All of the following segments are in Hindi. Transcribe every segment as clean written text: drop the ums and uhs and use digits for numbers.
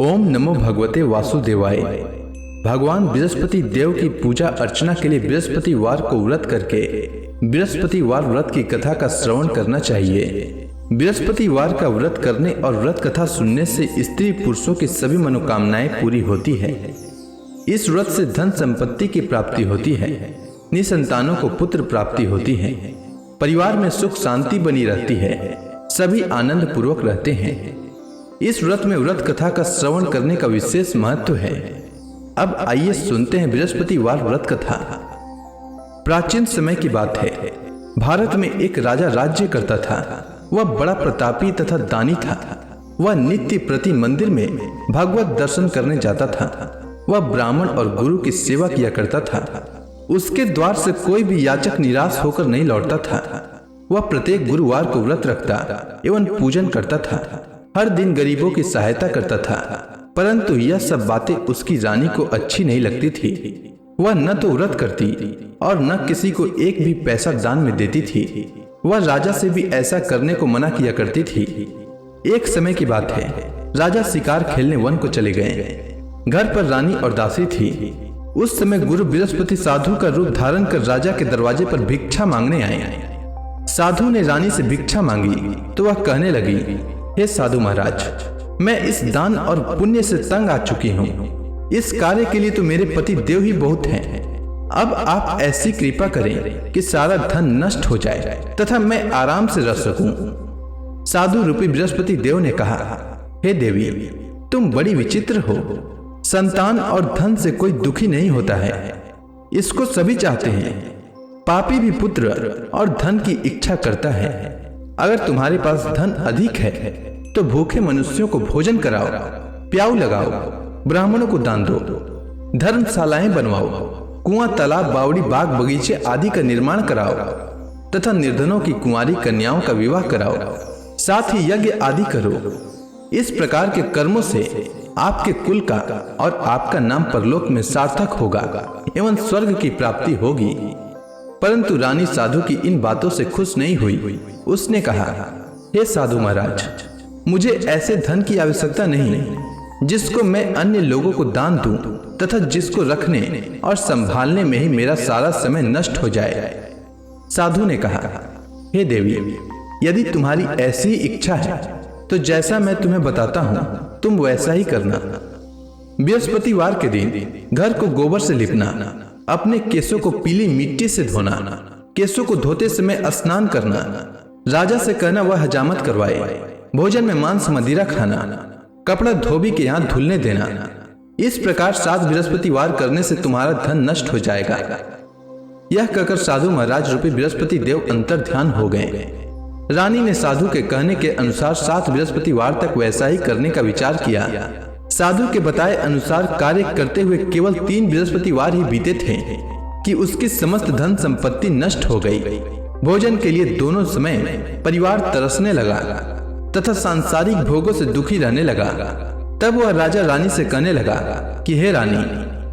ओम नमो भगवते वासुदेवाय। भगवान बृहस्पति देव की पूजा अर्चना के लिए बृहस्पतिवार को व्रत करके बृहस्पतिवार व्रत की कथा का श्रवण करना चाहिए। बृहस्पतिवार का व्रत करने और व्रत कथा सुनने से स्त्री पुरुषों की सभी मनोकामनाएं पूरी होती है। इस व्रत से धन संपत्ति की प्राप्ति होती है, निसंतानों को पुत्र प्राप्ति होती है, परिवार में सुख शांति बनी रहती है, सभी आनंद पूर्वक रहते हैं। इस व्रत में व्रत कथा का श्रवण करने का विशेष महत्व है। अब आइए सुनते हैं बृहस्पतिवार व्रत कथा। प्राचीन समय की बात है। भारत में एक राजा राज्य करता था। वह बड़ा प्रतापी तथा दानी था। वह नित्य प्रति मंदिर में भगवत दर्शन करने जाता था। वह ब्राह्मण और गुरु की सेवा किया करता था। उसके द्वार से कोई भी याचक निराश होकर नहीं लौटता था। वह प्रत्येक गुरुवार को व्रत रखता एवं पूजन करता था। हर दिन गरीबों की सहायता करता था। परंतु यह सब बातें उसकी रानी को अच्छी नहीं लगती थी। वह न तो व्रत करती और न किसी को एक भी पैसा दान में देती थी। वह राजा से भी ऐसा करने को मना किया करती थी। एक समय की बात है। राजा शिकार खेलने वन को चले गए। घर पर रानी और दासी थी। उस समय गुरु बृहस्पति साधु का रूप धारण कर राजा के दरवाजे पर भिक्षा मांगने आए। साधु ने रानी से भिक्षा मांगी तो वह कहने लगी, हे साधु महाराज, मैं इस दान और पुण्य से तंग आ चुकी हूँ। इस कार्य के लिए तो मेरे पति देव ही बहुत हैं। अब आप ऐसी कृपा करें कि सारा धन नष्ट हो जाए तथा मैं आराम से रह सकूं। साधु रूपी बृहस्पति देव ने कहा, हे देवी, तुम बड़ी विचित्र हो। संतान और धन से कोई दुखी नहीं होता है, इसको सभी चाहते हैं। पापी भी पुत्र और धन की इच्छा करता है। अगर तुम्हारे पास धन अधिक है तो भूखे मनुष्यों को भोजन कराओ, प्याऊ लगाओ, ब्राह्मणों को दान दो, धर्मशालाएं बनवाओ, कुआं, तालाब, बावड़ी, बाग, बगीचे आदि का निर्माण कराओ तथा निर्धनों की कुंवारी कन्याओं का विवाह कराओ, साथ ही यज्ञ आदि करो। इस प्रकार के कर्मों से आपके कुल का और आपका नाम परलोक में सार्थक होगा एवं स्वर्ग की प्राप्ति होगी। परंतु रानी साधु की इन बातों से खुश नहीं हुई। उसने कहा, हे साधु महाराज, मुझे ऐसे धन की आवश्यकता नहीं जिसको मैं अन्य लोगों को दान दूं तथा जिसको रखने और संभालने में ही मेरा सारा समय नष्ट हो जाए। साधु ने कहा, हे देवी, यदि तुम्हारी ऐसी इच्छा है तो जैसा मैं तुम्हें बताता हूं तुम वैसा ही करना। बृहस्पतिवार के दिन घर को गोबर से लिपना, अपने केसों को पीली मिट्टी से धोना, केसों को धोते समय स्नान करना, राजा से कहना वह हजामत करवाए, भोजन में मांस मदिरा खाना, कपड़ा धोबी के यहाँ धुलने देना। इस प्रकार 7 बृहस्पतिवार करने से तुम्हारा धन नष्ट हो जाएगा। यह कहकर साधु महाराज रूपी बृहस्पति देव अंतर ध्यान हो गए। रानी ने साधु के कहने के अनुसार 7 बृहस्पतिवार तक वैसा ही करने का विचार किया। साधु के बताए अनुसार कार्य करते हुए केवल 3 बृहस्पतिवार ही बीते थे कि उसकी समस्त धन संपत्ति नष्ट हो गई। भोजन के लिए दोनों समय परिवार तरसने लगा तथा सांसारिक भोगों से दुखी रहने लगा। तब वह राजा रानी से कहने लगा कि हे रानी,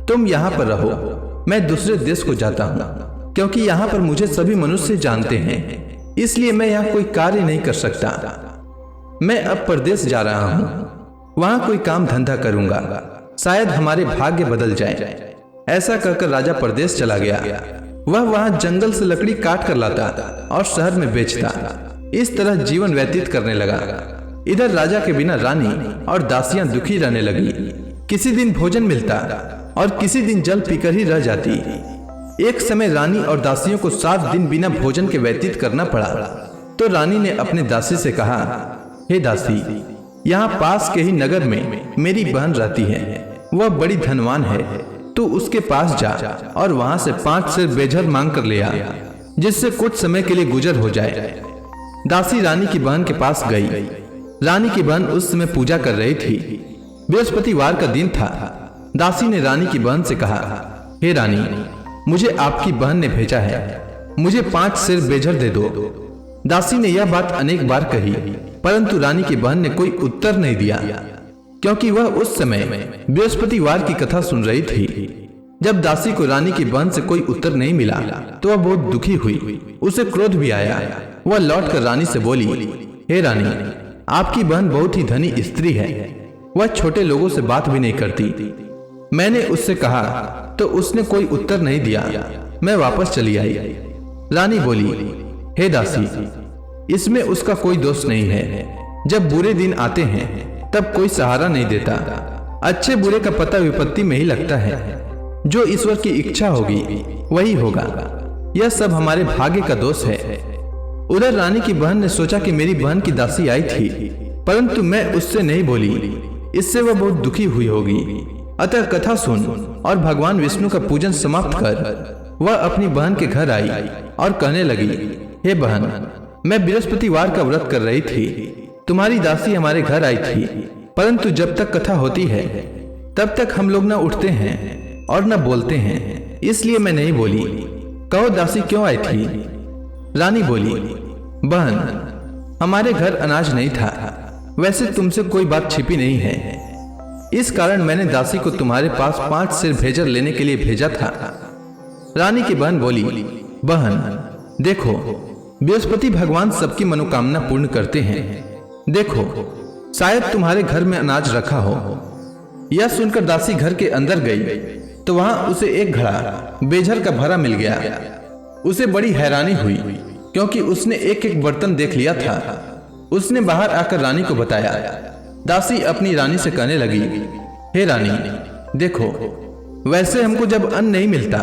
तुम यहाँ पर रहो, मैं दूसरे देश को जाता हूँ, क्योंकि यहाँ पर मुझे सभी मनुष्य जानते हैं, इसलिए मैं यहाँ कोई कार्य नहीं कर सकता। मैं अब परदेश जा रहा हूँ, वहां कोई काम धंधा करूंगा, शायद हमारे भाग्य बदल जाए। ऐसा कहकर राजा परदेश चला गया। वह वहां जंगल से लकड़ी काट कर लाता और शहर में बेचता। इस तरह जीवन व्यतीत करने लगा। इधर राजा के बिना रानी और दासियां दुखी रहने लगी। किसी दिन भोजन मिलता और किसी दिन जल पीकर ही रह जाती। एक समय रानी और दासियों को 7 दिन बिना भोजन के व्यतीत करना पड़ा। तो रानी ने अपने दासी से कहा, हे दासी, यहाँ पास के ही नगर में मेरी बहन रहती है, वह बड़ी धनवान है, तू उसके पास जा और वहां से 5 सेर बेझर मांग कर ले आ, जिससे कुछ समय के लिए गुजर हो जाए। दासी रानी की बहन के पास गई। रानी की बहन उस समय पूजा कर रही थी। बृहस्पतिवार का दिन था। दासी ने रानी की बहन से कहा, हे रानी, मुझे आपकी बहन ने भेजा है, मुझे 5 सेर बेझर दे दो। दासी ने यह बात अनेक बार कही, परंतु रानी की बहन ने कोई उत्तर नहीं दिया, क्योंकि वह उस समय बृहस्पतिवार की कथा सुन रही थी। जब दासी को रानी की बहन से कोई उत्तर नहीं मिला तो वह बहुत दुखी हुई। उसे क्रोध भी आया। वह लौटकर रानी से बोली, हे रानी, आपकी बहन बहुत ही धनी स्त्री है, वह छोटे लोगों से बात भी नहीं करती। मैंने उससे कहा तो उसने कोई उत्तर नहीं दिया। मैं वापस चली आई। रानी बोली, हे दासी, इसमें उसका कोई दोष नहीं है। जब बुरे दिन आते हैं तब कोई सहारा नहीं देता। अच्छे बुरे का पता विपत्ति में ही लगता है। जो ईश्वर की इच्छा होगी वही होगा। यह सब हमारे भाग्य का दोष है। उधर रानी की बहन ने सोचा कि मेरी बहन की दासी आई थी, परंतु मैं उससे नहीं बोली। इससे वह बहुत दुखी हुई होगी। अतः कथा सुन और भगवान विष्णु का पूजन समाप्त कर वह अपनी बहन के घर आई और कहने लगी, हे बहन, मैं बृहस्पतिवार का व्रत कर रही थी। तुम्हारी दासी हमारे घर आई थी, परंतु जब तक कथा होती है तब तक हम लोग न उठते हैं और न बोलते हैं, इसलिए मैं नहीं बोली। कहो दासी क्यों आई थी? रानी बोली, बहन, हमारे घर अनाज नहीं था। वैसे तुमसे कोई बात छिपी नहीं है। इस कारण मैंने दासी को तुम्हारे पास 5 सिर भेजर लेने के लिए भेजा था। रानी की बहन बोली, बहन देखो, बृहस्पति भगवान सबकी मनोकामना पूर्ण करते हैं। देखो, शायद तुम्हारे घर में अनाज रखा हो। यह सुनकर दासी घर के अंदर गई तो वहां उसे एक घड़ा बेझर का भरा मिल गया। उसे बड़ी हैरानी हुई क्योंकि उसने एक एक बर्तन देख लिया था। उसने बाहर आकर रानी को बताया। दासी अपनी रानी से कहने लगी, हे रानी, देखो, वैसे हमको जब अन्न नहीं मिलता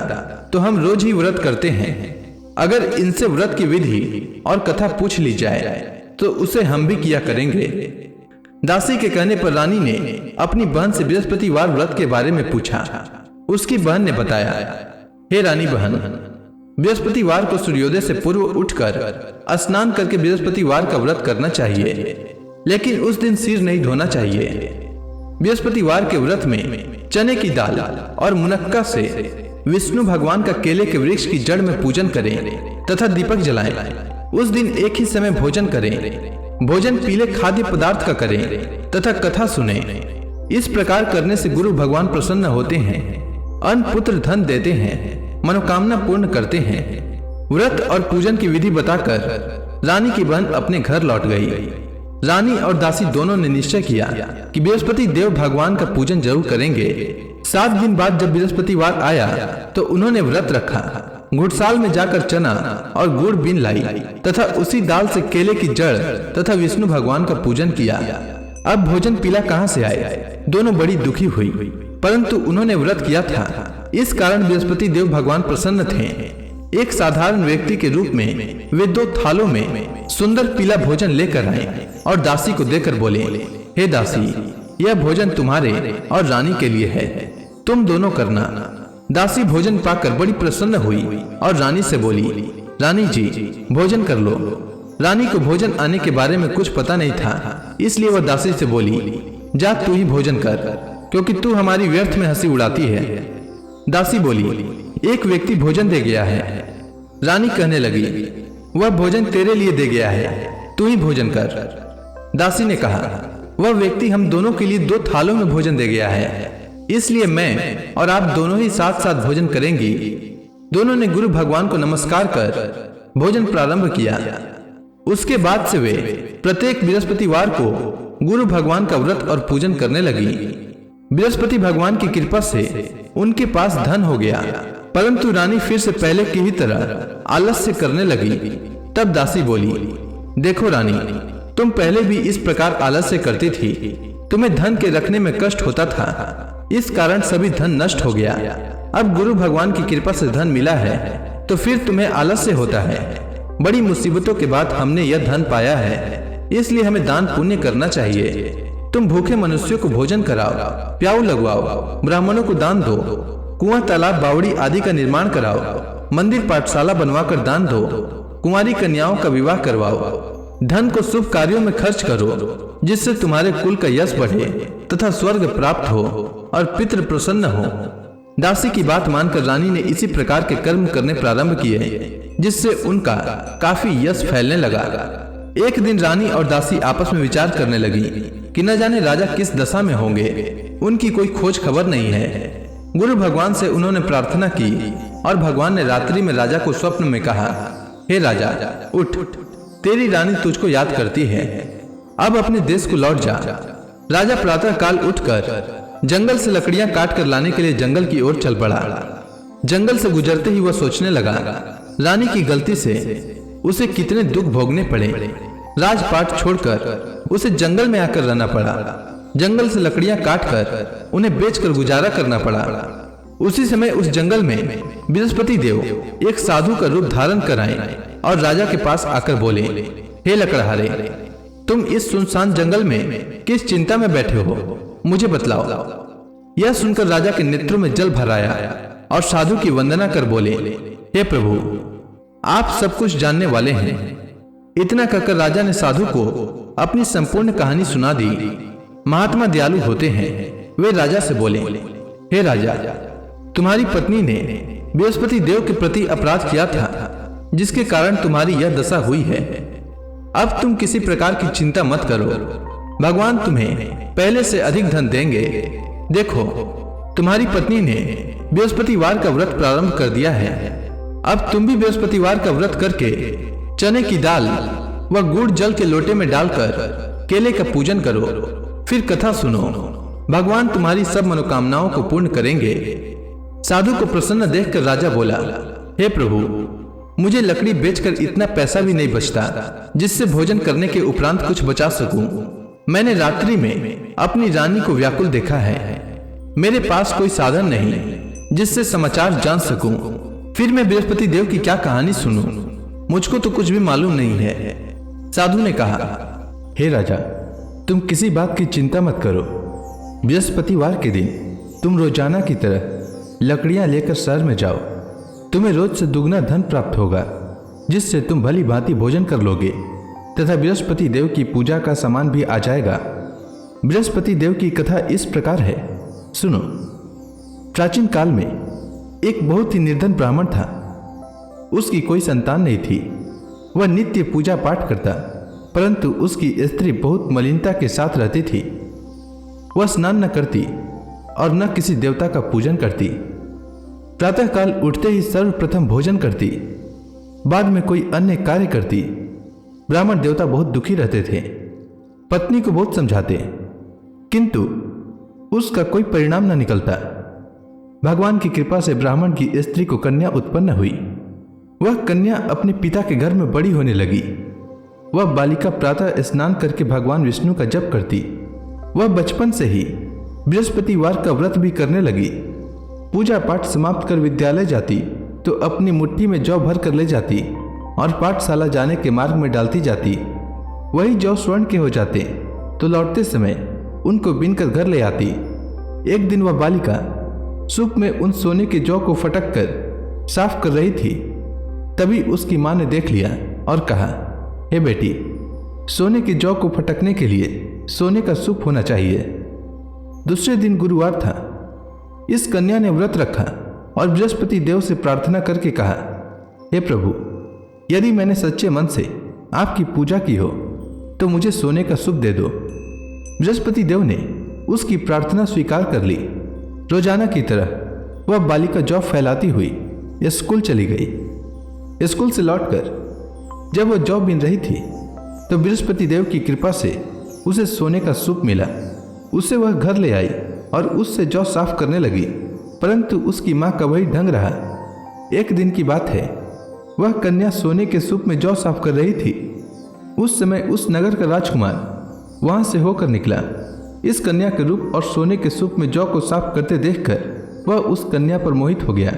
तो हम रोज ही व्रत करते हैं। अगर इनसे व्रत की विधि और कथा पूछ ली जाए तो उसे हम भी किया करेंगे। दासी के कहने पर रानी ने अपनी बहन से बृहस्पतिवार व्रत के बारे में पूछा। उसकी बहन ने बताया, हे रानी बहन, बृहस्पतिवार को सूर्योदय से पूर्व उठकर स्नान करके बृहस्पतिवार का व्रत करना चाहिए, लेकिन उस दिन सिर नहीं धोना चाहिए। बृहस्पतिवार के व्रत में चने की दाल और मुनक्का से विष्णु भगवान का केले के वृक्ष की जड़ में पूजन करें तथा दीपक जलाएं। उस दिन एक ही समय भोजन करें। भोजन पीले खाद्य पदार्थ का करें तथा कथा सुने। इस प्रकार करने से गुरु भगवान प्रसन्न होते हैं, अन्न पुत्र धन देते हैं, मनोकामना पूर्ण करते हैं। व्रत और पूजन की विधि बताकर रानी की बहन अपने घर लौट गई। रानी और दासी दोनों ने निश्चय किया कि बृहस्पति देव भगवान का पूजन जरूर करेंगे। 7 दिन बाद जब बृहस्पतिवार आया तो उन्होंने व्रत रखा। घुड़साल में जाकर चना और गुड़ बीन लाई तथा उसी दाल से केले की जड़ तथा विष्णु भगवान का पूजन किया। अब भोजन पीला कहाँ से आए? दोनों बड़ी दुखी हुई, परंतु उन्होंने व्रत किया था, इस कारण बृहस्पति देव भगवान प्रसन्न थे। एक साधारण व्यक्ति के रूप में वे 2 थालों में सुंदर पीला भोजन लेकर आए और दासी को देकर बोले, हे दासी, यह भोजन तुम्हारे और रानी के लिए है, तुम दोनों करना। दासी भोजन पाकर बड़ी प्रसन्न हुई और रानी से बोली, रानी जी, भोजन कर लो। रानी को भोजन आने के बारे में कुछ पता नहीं था, इसलिए वह दासी से बोली, जा तू ही भोजन कर, क्योंकि तू हमारी व्यर्थ में हंसी उड़ाती है। दासी बोली, एक व्यक्ति भोजन दे गया है। रानी कहने लगी, वह भोजन तेरे लिए दे गया है, तू ही भोजन कर। दासी ने कहा, वह व्यक्ति हम दोनों के लिए 2 थालों में भोजन दे गया है, इसलिए मैं और आप दोनों ही साथ साथ भोजन करेंगी। दोनों ने गुरु भगवान को नमस्कार कर भोजन प्रारंभ किया। उसके बाद से वे प्रत्येक बृहस्पतिवार को गुरु भगवान का व्रत और पूजन करने लगी। बृहस्पति भगवान की कृपा से उनके पास धन हो गया, परंतु रानी फिर से पहले की ही तरह आलस्य करने लगी। तब दासी बोली, देखो रानी, तुम पहले भी इस प्रकार आलस्य करती थी। तुम्हें धन के रखने में कष्ट होता था, इस कारण सभी धन नष्ट हो गया। अब गुरु भगवान की कृपा से धन मिला है तो फिर तुम्हें आलस्य होता है। बड़ी मुसीबतों के बाद हमने यह धन पाया है, इसलिए हमें दान पुण्य करना चाहिए। तुम भूखे मनुष्यों को भोजन कराओ, प्याऊ लगवाओ, ब्राह्मणों को दान दो, कुआं तालाब बावड़ी आदि का निर्माण कराओ, मंदिर पाठशाला बनवाकर दान दो, कुंवारी कन्याओं का विवाह करवाओ। धन को शुभ कार्यों में खर्च करो, जिससे तुम्हारे कुल का यश बढ़े तथा स्वर्ग प्राप्त हो और पितृ प्रसन्न हो। दासी की बात मानकर रानी ने इसी प्रकार के कर्म करने प्रारंभ किए, जिससे उनका काफी यश फैलने लगा। एक दिन रानी और दासी आपस में विचार करने लगी कि न जाने राजा किस दशा में होंगे, उनकी कोई खोज खबर नहीं है। गुरु भगवान से उन्होंने प्रार्थना की और भगवान ने रात्रि में राजा को स्वप्न में कहा, हे राजा, उठ, तेरी रानी तुझको याद करती है, अब अपने देश को लौट जा। राजा प्रातः काल उठकर जंगल से लकड़ियां काट कर लाने के लिए जंगल की ओर चल पड़ा। जंगल से गुजरते ही वह सोचने लगा, रानी की गलती से उसे कितने दुख भोगने पड़े। राजपाट छोड़कर उसे जंगल में आकर रहना पड़ा। जंगल से लकड़ियां काटकर उन्हें बेचकर गुजारा करना पड़ा। उसी समय उस जंगल में बृहस्पति देव एक साधु का रूप धारण कर आए और राजा के पास आकर बोले, हे लकड़हारे, तुम इस सुनसान जंगल में किस चिंता में बैठे हो, मुझे बतलाओ। यह सुनकर राजा के नेत्रों में जल भर आया और साधु की वंदना कर बोले, हे प्रभु, आप सब कुछ जानने वाले हैं। इतना कहकर राजा ने साधु को अपनी संपूर्ण कहानी सुना दी। महात्मा दयालु होते हैं। वे राजा से बोले, हे राजा, तुम्हारी पत्नी ने बृहस्पति देव के प्रति अपराध किया था, जिसके कारण तुम्हारी यह दशा हुई है। अब तुम किसी प्रकार की चिंता मत करो, भगवान तुम्हें पहले से अधिक धन देंगे। देखो, तुम्हारी पत्नी ने बृहस्पतिवार का व्रत प्रारंभ कर दिया है। अब तुम भी बृहस्पतिवार का व्रत करके चने की दाल व गुड़ जल के लोटे में डालकर केले का पूजन करो, फिर कथा सुनो। भगवान तुम्हारी सब मनोकामनाओं को पूर्ण करेंगे। साधु को प्रसन्न देखकर राजा बोला, हे प्रभु, मुझे लकड़ी बेचकर इतना पैसा भी नहीं बचता जिससे भोजन करने के उपरांत कुछ बचा सकूं। मैंने रात्रि में अपनी रानी को व्याकुल देखा है। मेरे पास कोई साधन नहीं जिससे समाचार जान सकूं। फिर मैं बृहस्पति देव की क्या कहानी सुनूं? मुझको तो कुछ भी मालूम नहीं है। साधु ने कहा, हे राजा, तुम किसी बात की चिंता मत करो। बृहस्पतिवार के दिन तुम रोजाना की तरह लकड़ियां लेकर शहर में जाओ। तुम्हें रोज से दुगना धन प्राप्त होगा, जिससे तुम भली भांति भोजन कर लोगे तथा बृहस्पति देव की पूजा का सामान भी आ जाएगा। बृहस्पति देव की कथा इस प्रकार है, सुनो। प्राचीन काल में एक बहुत ही निर्धन ब्राह्मण था। उसकी कोई संतान नहीं थी। वह नित्य पूजा पाठ करता, परंतु उसकी स्त्री बहुत मलिनता के साथ रहती थी। वह स्नान न करती और न किसी देवता का पूजन करती। प्रातःकाल उठते ही सर्वप्रथम भोजन करती, बाद में कोई अन्य कार्य करती। ब्राह्मण देवता बहुत दुखी रहते थे। पत्नी को बहुत समझाते, किंतु उसका कोई परिणाम न निकलता। भगवान की कृपा से ब्राह्मण की स्त्री को कन्या उत्पन्न हुई। वह कन्या अपने पिता के घर में बड़ी होने लगी। वह बालिका प्रातः स्नान करके भगवान विष्णु का जप करती। वह बचपन से ही बृहस्पतिवार का व्रत भी करने लगी। पूजा पाठ समाप्त कर विद्यालय जाती तो अपनी मुट्ठी में जौ भर कर ले जाती और पाठशाला जाने के मार्ग में डालती जाती। वही जौ स्वर्ण के हो जाते तो लौटते समय उनको बीनकर घर ले आती। एक दिन वह बालिका सूप में उन सोने के जौ को फटक कर साफ कर रही थी। तभी उसकी मां ने देख लिया और कहा, हे बेटी, सोने के जौ को फटकने के लिए सोने का सूप होना चाहिए। दूसरे दिन गुरुवार था। इस कन्या ने व्रत रखा और बृहस्पति देव से प्रार्थना करके कहा, हे प्रभु, यदि मैंने सच्चे मन से आपकी पूजा की हो तो मुझे सोने का सूप दे दो। बृहस्पति देव ने उसकी प्रार्थना स्वीकार कर ली। रोजाना की तरह वह बालिका जौ फैलाती हुई स्कूल चली गई। स्कूल से लौटकर जब वह जौ बीन रही थी तो बृहस्पति देव की कृपा से उसे सोने का सूप मिला। उसे वह घर ले आई और उससे जौ साफ करने लगी, परंतु उसकी मां का वही ढंग रहा। एक दिन की बात है, वह कन्या सोने के सूप में जौ साफ कर रही थी। उस समय उस नगर का राजकुमार वहां से होकर निकला। इस कन्या के रूप और सोने के सूप में जौ को साफ करते देखकर वह उस कन्या पर मोहित हो गया।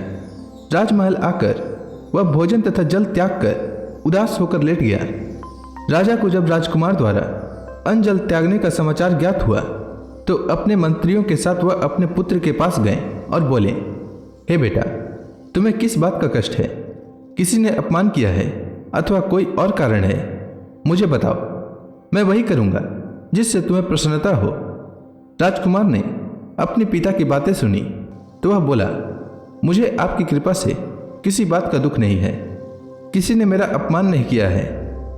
राजमहल आकर वह भोजन तथा जल त्याग कर उदास होकर लेट गया। राजा को जब राजकुमार द्वारा अन्न जल त्यागने का समाचार ज्ञात हुआ तो अपने मंत्रियों के साथ वह अपने पुत्र के पास गए और बोले, हे बेटा, तुम्हें किस बात का कष्ट है? किसी ने अपमान किया है अथवा कोई और कारण है? मुझे बताओ, मैं वही करूंगा जिससे तुम्हें प्रसन्नता हो। राजकुमार ने अपने पिता की बातें सुनी तो वह बोला, मुझे आपकी कृपा से किसी बात का दुख नहीं है। किसी ने मेरा अपमान नहीं किया है,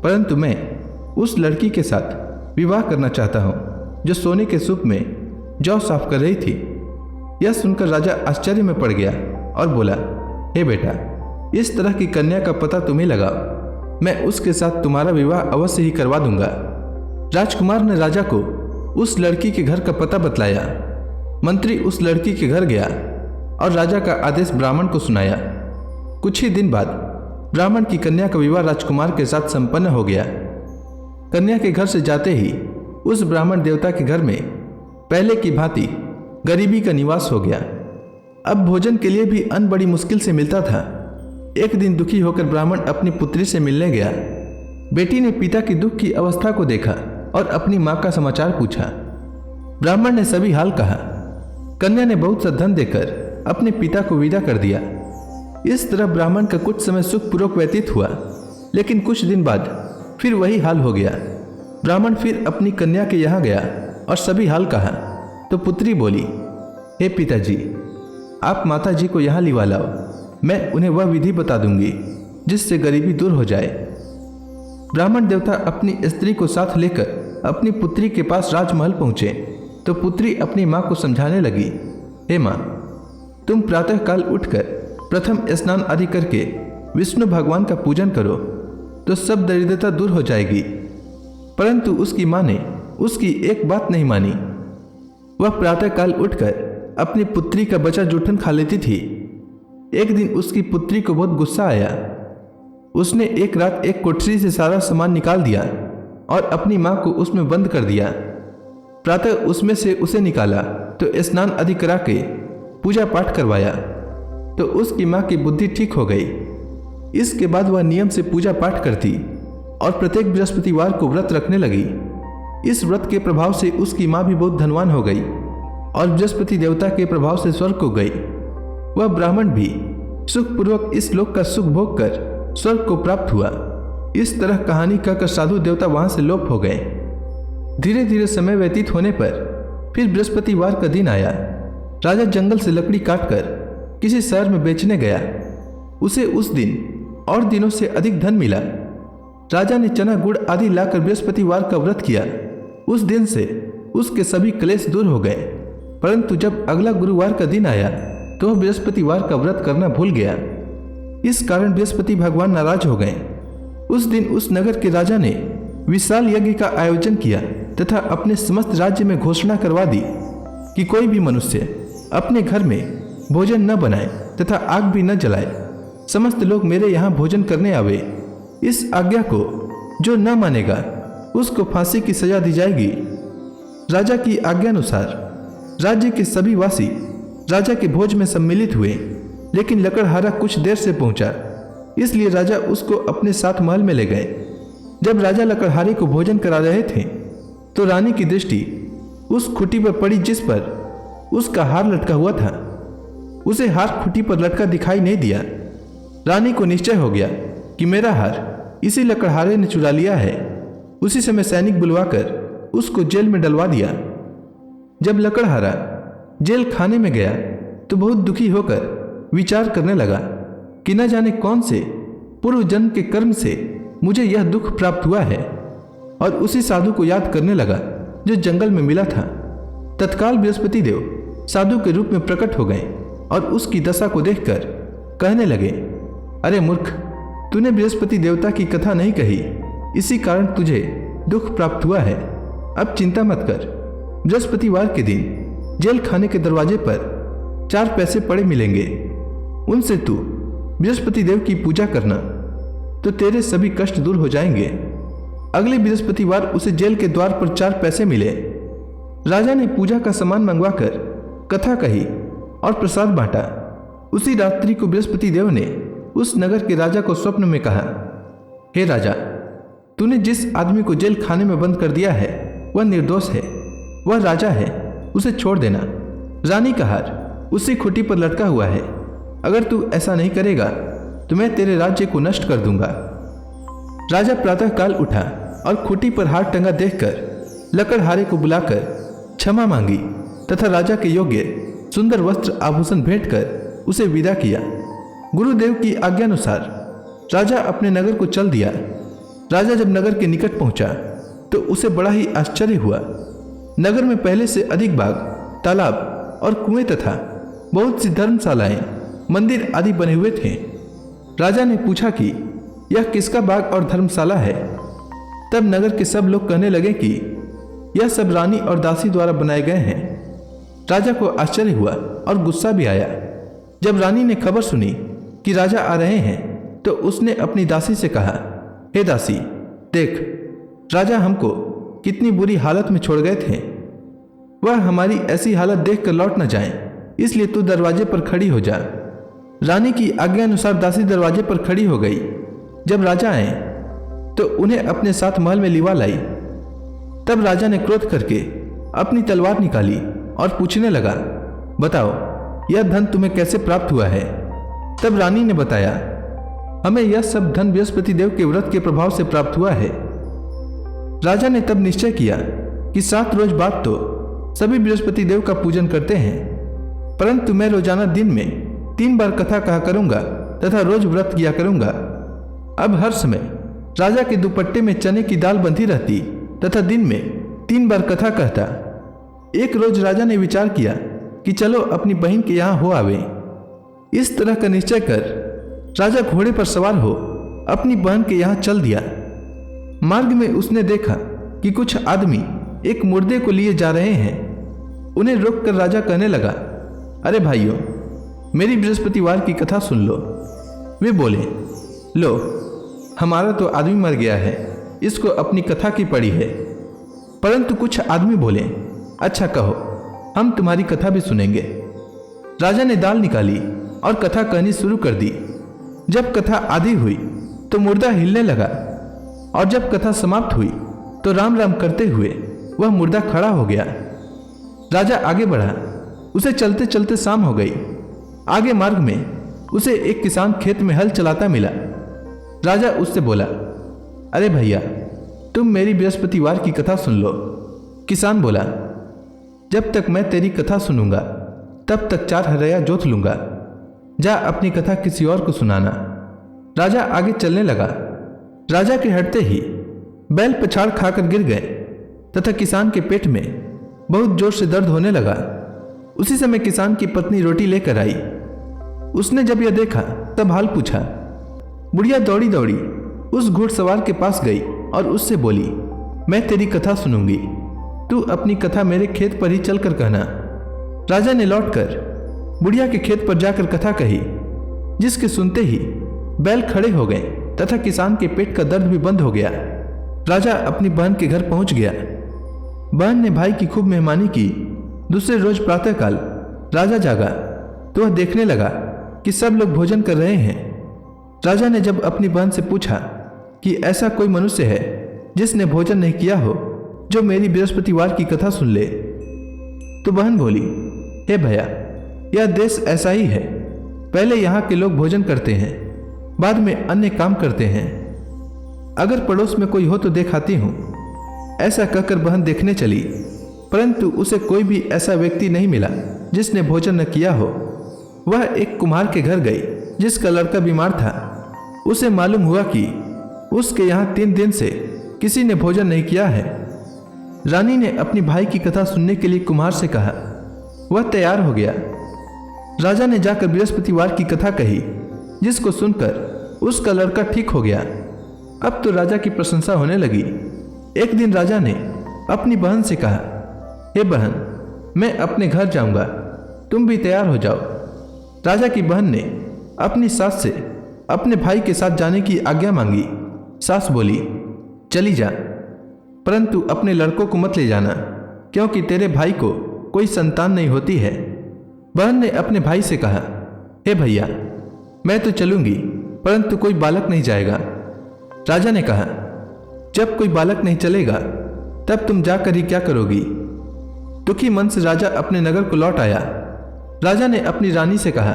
परंतु मैं उस लड़की के साथ विवाह करना चाहता हूँ जो सोने के सूप में जौ साफ कर रही थी। यह सुनकर राजा आश्चर्य में पड़ गया और बोला, हे बेटा, इस तरह की कन्या का पता तुम्हें लगाओ। मैं उसके साथ तुम्हारा विवाह अवश्य ही करवा दूंगा। राजकुमार ने राजा को उस लड़की के घर का पता बतलाया। मंत्री उस लड़की के घर गया और राजा का आदेश ब्राह्मण को सुनाया। कुछ ही दिन बाद ब्राह्मण की कन्या का विवाह राजकुमार के साथ संपन्न हो गया। कन्या के घर से जाते ही उस ब्राह्मण देवता के घर में पहले की भांति गरीबी का निवास हो गया। अब भोजन के लिए भी अन्न बड़ी मुश्किल से मिलता था। एक दिन दुखी होकर ब्राह्मण अपनी पुत्री से मिलने गया। बेटी ने पिता की दुख की अवस्था को देखा और अपनी मां का समाचार पूछा। ब्राह्मण ने सभी हाल कहा। कन्या ने बहुत सा धन देकर अपने पिता को विदा कर दिया। इस तरह ब्राह्मण का कुछ समय सुखपूर्वक व्यतीत हुआ, लेकिन कुछ दिन बाद फिर वही हाल हो गया। ब्राह्मण फिर अपनी कन्या के यहाँ गया और सभी हाल कहा तो पुत्री बोली, हे पिताजी, आप माता जी को यहाँ लिवा लाओ, मैं उन्हें वह विधि बता दूंगी जिससे गरीबी दूर हो जाए। ब्राह्मण देवता अपनी स्त्री को साथ लेकर अपनी पुत्री के पास राजमहल पहुंचे तो पुत्री अपनी माँ को समझाने लगी, हे माँ, तुम प्रातःकाल उठकर प्रथम स्नान आदि करके विष्णु भगवान का पूजन करो तो सब दरिद्रता दूर हो जाएगी। परंतु उसकी माँ ने उसकी एक बात नहीं मानी। वह प्रातःकाल उठकर अपनी पुत्री का बचा जूठन खा लेती थी। एक दिन उसकी पुत्री को बहुत गुस्सा आया। उसने एक रात एक कोठरी से सारा सामान निकाल दिया और अपनी माँ को उसमें बंद कर दिया। प्रातः उसमें से उसे निकाला तो स्नान आदि करा के पूजा पाठ करवाया तो उसकी माँ की बुद्धि ठीक हो गई। इसके बाद वह नियम से पूजा पाठ करती और प्रत्येक बृहस्पतिवार को व्रत रखने लगी। इस व्रत के प्रभाव से उसकी माँ भी बहुत धनवान हो गई और बृहस्पति देवता के प्रभाव से स्वर्ग को गई। वह ब्राह्मण भी सुखपूर्वक इस लोक का सुख भोग कर स्वर्ग को प्राप्त हुआ। इस तरह कहानी कहकर साधु देवता वहां से लोप हो गए। धीरे धीरे समय व्यतीत होने पर फिर बृहस्पतिवार का दिन आया। राजा जंगल से लकड़ी काटकर किसी शहर में बेचने गया। उसे उस दिन और दिनों से अधिक धन मिला। राजा ने चना गुड़ आदि लाकर बृहस्पतिवार का व्रत किया। उस दिन से उसके सभी क्लेश दूर हो गए। परंतु जब अगला गुरुवार का दिन आया तो वह बृहस्पतिवार का व्रत करना भूल गया। इस कारण बृहस्पति भगवान नाराज हो गए। उस दिन उस नगर के राजा ने विशाल यज्ञ का आयोजन किया तथा अपने समस्त राज्य में घोषणा करवा दी कि कोई भी मनुष्य अपने घर में भोजन न बनाए तथा आग भी न जलाए। समस्त लोग मेरे यहाँ भोजन करने आवे। इस आज्ञा को जो न मानेगा उसको फांसी की सजा दी जाएगी। राजा की आज्ञानुसार राज्य के सभी वासी राजा के भोज में सम्मिलित हुए, लेकिन लकड़हारा कुछ देर से पहुंचा, इसलिए राजा उसको अपने साथ महल में ले गए। जब राजा लकड़हारे को भोजन करा रहे थे तो रानी की दृष्टि उस खुटी पर पड़ी जिस पर उसका हार लटका हुआ था। उसे हार खुटी पर लटका दिखाई नहीं दिया। रानी को निश्चय हो गया कि मेरा हार इसी लकड़हारे ने चुरा लिया है। उसी समय सैनिक बुलवाकर उसको जेल में डलवा दिया। जब लकड़हारा जेल खाने में गया तो बहुत दुखी होकर विचार करने लगा कि न जाने कौन से पूर्व जन्म के कर्म से मुझे यह दुख प्राप्त हुआ है, और उसी साधु को याद करने लगा जो जंगल में मिला था। तत्काल बृहस्पति देव साधु के रूप में प्रकट हो गए और उसकी दशा को देखकर कहने लगे, अरे मूर्ख, तूने बृहस्पति देवता की कथा नहीं कही, इसी कारण तुझे दुख प्राप्त हुआ है। अब चिंता मत कर। बृहस्पतिवार के दिन जेल खाने के दरवाजे पर 4 पैसे पड़े मिलेंगे। उनसे तू बृहस्पति देव की पूजा करना तो तेरे सभी कष्ट दूर हो जाएंगे। अगले बृहस्पतिवार उसे जेल के द्वार पर 4 पैसे मिले। राजा ने पूजा का सामान मंगवाकर कथा कही और प्रसाद बांटा। उसी रात्रि को बृहस्पति देव ने उस नगर के राजा को स्वप्न में कहा, हे राजा, तूने जिस आदमी को जेल खाने में बंद कर दिया है वह निर्दोष है, वह राजा है, उसे छोड़ देना। रानी का हार उसी खुटी पर लटका हुआ है। अगर तू ऐसा नहीं करेगा तो मैं तेरे राज्य को नष्ट कर दूंगा। राजा प्रातःकाल उठा और खुटी पर हार टंगा देखकर लकड़हारे को बुलाकर क्षमा मांगी तथा राजा के योग्य सुंदर वस्त्र आभूषण भेंट कर उसे विदा किया। गुरुदेव की आज्ञानुसार राजा अपने नगर को चल दिया। राजा जब नगर के निकट पहुंचा तो उसे बड़ा ही आश्चर्य हुआ। नगर में पहले से अधिक बाग, तालाब और कुएं तथा बहुत सी धर्मशालाएं, मंदिर आदि बने हुए थे। राजा ने पूछा कि यह किसका बाग और धर्मशाला है। तब नगर के सब लोग कहने लगे कि यह सब रानी और दासी द्वारा बनाए गए हैं। राजा को आश्चर्य हुआ और गुस्सा भी आया। जब रानी ने खबर सुनी कि राजा आ रहे हैं तो उसने अपनी दासी से कहा, हे दासी, देख, राजा हमको कितनी बुरी हालत में छोड़ गए थे। वह हमारी ऐसी हालत देखकर लौट न जाएं, इसलिए तू दरवाजे पर खड़ी हो जा। रानी की आज्ञा अनुसार दासी दरवाजे पर खड़ी हो गई। जब राजा आए तो उन्हें अपने साथ महल में लिवा लाई। तब राजा ने क्रोध करके अपनी तलवार निकाली और पूछने लगा, बताओ, यह धन तुम्हें कैसे प्राप्त हुआ है? तब रानी ने बताया, हमें यह सब धन बृहस्पति देव के व्रत के प्रभाव से प्राप्त हुआ है। राजा ने तब निश्चय किया कि 7 रोज बाद तो सभी बृहस्पति देव का पूजन करते हैं, परंतु मैं रोजाना दिन में 3 बार कथा कहा करूंगा तथा रोज व्रत किया करूंगा। अब हर समय राजा के दुपट्टे में चने की दाल बंधी रहती तथा दिन में 3 बार कथा कहता। एक रोज राजा ने विचार किया कि चलो अपनी बहन के यहाँ हो आवे। इस तरह का निश्चय कर राजा घोड़े पर सवार हो अपनी बहन के यहाँ चल दिया। मार्ग में उसने देखा कि कुछ आदमी एक मुर्दे को लिए जा रहे हैं। उन्हें रोककर राजा कहने लगा, अरे भाइयों, मेरी बृहस्पतिवार की कथा सुन लो। वे बोले, लो, हमारा तो आदमी मर गया है, इसको अपनी कथा की पड़ी है। परंतु कुछ आदमी बोले, अच्छा कहो, हम तुम्हारी कथा भी सुनेंगे। राजा ने दाल निकाली और कथा कहनी शुरू कर दी। जब कथा आधी हुई तो मुर्दा हिलने लगा और जब कथा समाप्त हुई तो राम राम करते हुए वह मुर्दा खड़ा हो गया। राजा आगे बढ़ा। उसे चलते चलते शाम हो गई। आगे मार्ग में उसे एक किसान खेत में हल चलाता मिला। राजा उससे बोला, अरे भैया, तुम मेरी बृहस्पतिवार की कथा सुन लो। किसान बोला, जब तक मैं तेरी कथा सुनूंगा तब तक 4 हरया जोत लूंगा। जा अपनी कथा किसी और को सुनाना। राजा आगे चलने लगा। राजा के हटते ही बैल पछाड़ खाकर गिर गए तथा किसान के पेट में बहुत जोर से दर्द होने लगा। उसी समय किसान की पत्नी रोटी लेकर आई। उसने जब यह देखा तब हाल पूछा। बुढ़िया दौड़ी दौड़ी उस घुड़सवार के पास गई और उससे बोली, मैं तेरी कथा सुनूंगी, तू अपनी कथा मेरे खेत पर ही चलकर कहना। राजा ने लौटकर बुढ़िया के खेत पर जाकर कथा कही, जिसके सुनते ही बैल खड़े हो गए तथा किसान के पेट का दर्द भी बंद हो गया। राजा अपनी बहन के घर पहुंच गया। बहन ने भाई की खूब मेहमानी की। दूसरे रोज प्रातःकाल राजा जागा तो वह देखने लगा कि सब लोग भोजन कर रहे हैं। राजा ने जब अपनी बहन से पूछा कि ऐसा कोई मनुष्य है जिसने भोजन नहीं किया हो जो मेरी बृहस्पतिवार की कथा सुन ले, तो बहन बोली, हे भैया, यह देश ऐसा ही है। पहले यहाँ के लोग भोजन करते हैं, बाद में अन्य काम करते हैं। अगर पड़ोस में कोई हो तो दिखाती हूँ। ऐसा कहकर बहन देखने चली, परंतु उसे कोई भी ऐसा व्यक्ति नहीं मिला जिसने भोजन न किया हो। वह एक कुम्हार के घर गई जिसका लड़का बीमार था। उसे मालूम हुआ कि उसके यहाँ 3 दिन से किसी ने भोजन नहीं किया है। रानी ने अपनी भाई की कथा सुनने के लिए कुम्हार से कहा। वह तैयार हो गया। राजा ने जाकर बृहस्पतिवार की कथा कही, जिसको सुनकर उसका लड़का ठीक हो गया। अब तो राजा की प्रशंसा होने लगी। एक दिन राजा ने अपनी बहन से कहा, हे बहन, मैं अपने घर जाऊंगा, तुम भी तैयार हो जाओ। राजा की बहन ने अपनी सास से अपने भाई के साथ जाने की आज्ञा मांगी। सास बोली, चली जा, परंतु अपने लड़कों को मत ले जाना, क्योंकि तेरे भाई को कोई संतान नहीं होती है। बहन ने अपने भाई से कहा, हे भैया, मैं तो चलूंगी, परंतु कोई बालक नहीं जाएगा। राजा ने कहा, जब कोई बालक नहीं चलेगा तब तुम जाकर ही क्या करोगी? दुखी मन से राजा अपने नगर को लौट आया। राजा ने अपनी रानी से कहा,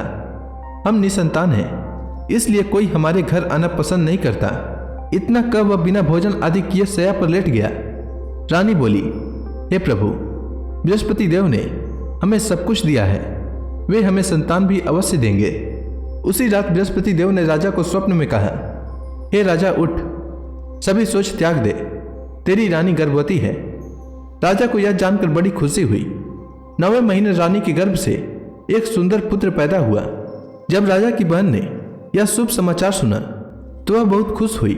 हम निसंतान हैं, इसलिए कोई हमारे घर आना पसंद नहीं करता। इतना कह वह बिना भोजन आदि किए शैया पर लेट गया। रानी बोली, हे प्रभु, बृहस्पति देव ने हमें सब कुछ दिया है, वे हमें संतान भी अवश्य देंगे। उसी रात बृहस्पति देव ने राजा को स्वप्न में कहा, हे राजा, उठ, सभी सोच त्याग दे, तेरी रानी गर्भवती है। राजा को यह जानकर बड़ी खुशी हुई। 9वें महीने रानी के गर्भ से एक सुंदर पुत्र पैदा हुआ। जब राजा की बहन ने यह शुभ समाचार सुना तो वह बहुत खुश हुई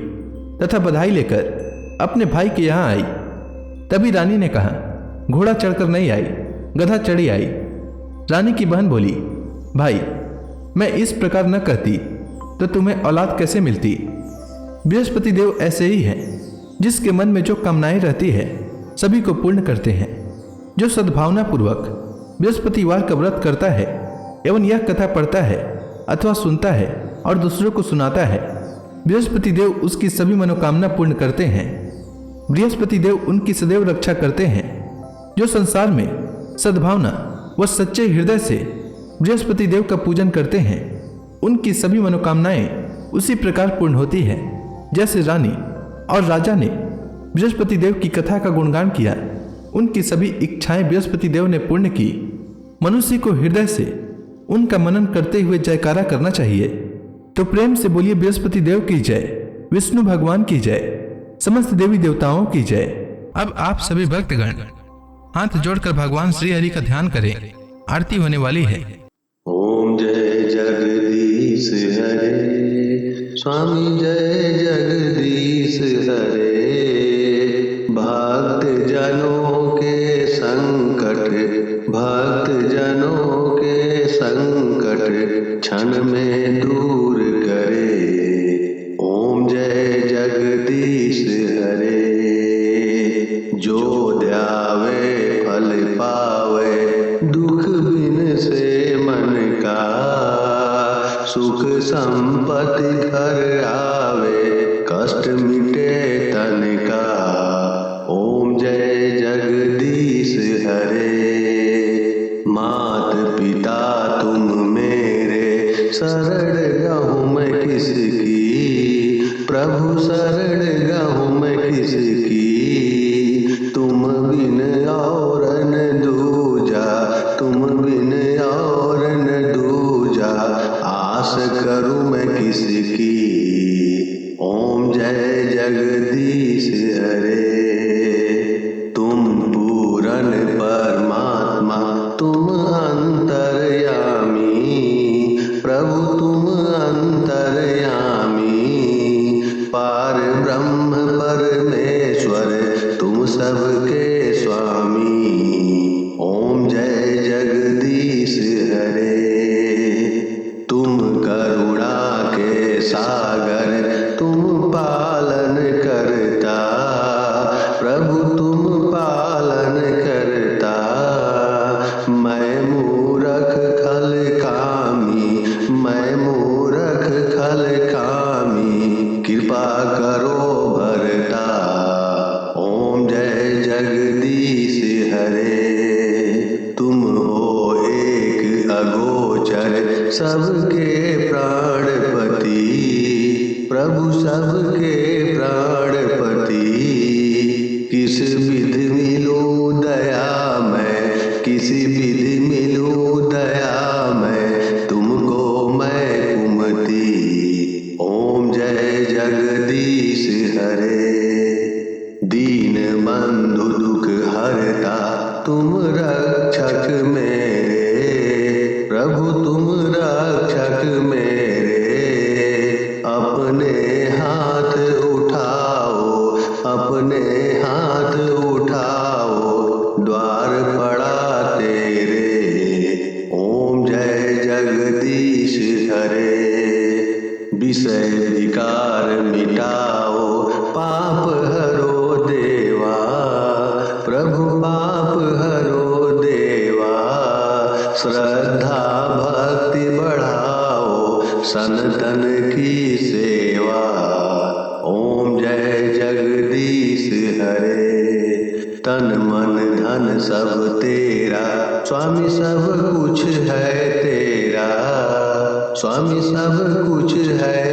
तथा बधाई लेकर अपने भाई के यहाँ आई। तभी रानी ने कहा, घोड़ा चढ़कर नहीं आई, गधा चढ़ी आई। रानी की बहन बोली, भाई मैं इस प्रकार न कहती तो तुम्हें औलाद कैसे मिलती। बृहस्पति देव ऐसे ही हैं, जिसके मन में जो कामनाएं रहती है सभी को पूर्ण करते हैं। जो सद्भावना पूर्वक बृहस्पतिवार का व्रत करता है एवं यह कथा पढ़ता है अथवा सुनता है और दूसरों को सुनाता है, बृहस्पति देव उसकी सभी मनोकामना पूर्ण करते हैं। बृहस्पति देव उनकी सदैव रक्षा करते हैं। जो संसार में सद्भावना व सच्चे हृदय से बृहस्पति देव का पूजन करते हैं, उनकी सभी मनोकामनाएं उसी प्रकार पूर्ण होती है जैसे रानी और राजा ने बृहस्पति देव की कथा का गुणगान किया। उनकी सभी इच्छाएं बृहस्पति देव ने पूर्ण की। मनुष्य को हृदय से उनका मनन करते हुए जयकारा करना चाहिए। तो प्रेम से बोलिए, बृहस्पति देव की जय, विष्णु भगवान की जय, समस्त देवी देवताओं की जय। अब आप सभी भक्तगण हाथ जोड़कर भगवान श्री हरि का ध्यान करें। आरती होने वाली है। ओम जय जगदीश हरे, स्वामी जय जगदीश हरे। भक्त जनों के संकट, भक्त जनों के संकट क्षण में दूर करे। ओम जय जगदीश हरे। जो ध्यावे फल पावे, दुख बिन से मन का, सुख संपत्ति घर आवे, कष्ट मिटे तन का। ओम जय जगदीश हरे। मात पिता तुम मेरे, शरण गहूँ मैं किसकी, प्रभु शरण गहूँ मैं किसकी। तुम बिन और न दूजा, तुम बिन और न दूजा, आस करूँ मैं किसकी। ओम जय जगदीश हरे। तुम पूरन परमात्मा, तुम अंतर्यामी, प्रभु तुम अंतर्यामी। पार ब्रह्म परमेश्वर, तुम सबके स्वामी। ओम जय जगदीश हरे। तुम करुणा के सागर, तुम पालन करता, प्रभु तुम पालन करता। मैं मूरख खल कामी, मैं मूरख खल कामी, कृपा करो भरता। ओम जय जगदीश हरे। तुम हो एक अगोचर, सबके प्राणपति, प्रभु सबके प्राणपति। किस विधि मिलूं दया मैं, किसी विधि मिलूं दया मैं, तुमको मैं कुमति। ओम जय जगदीश हरे। दीन बंधु दुख हरता, तुम रक्षक मेरे, प्रभु तुम रक्षक मेरे। अपने हाथ उठाओ, अपने हाथ उठाओ, द्वार पड़ा तेरे। ओम जय जगदीश हरे। विषय विकार मिटाओ, पाप हरो देवा, प्रभु पाप हरो देवा। श्रद्धा भक्ति बढ़ाओ, सनातन की सेवा। ओम जय जगदीश हरे। तन मन धन सब तेरा, स्वामी सब कुछ है तेरा, स्वामी सब कुछ है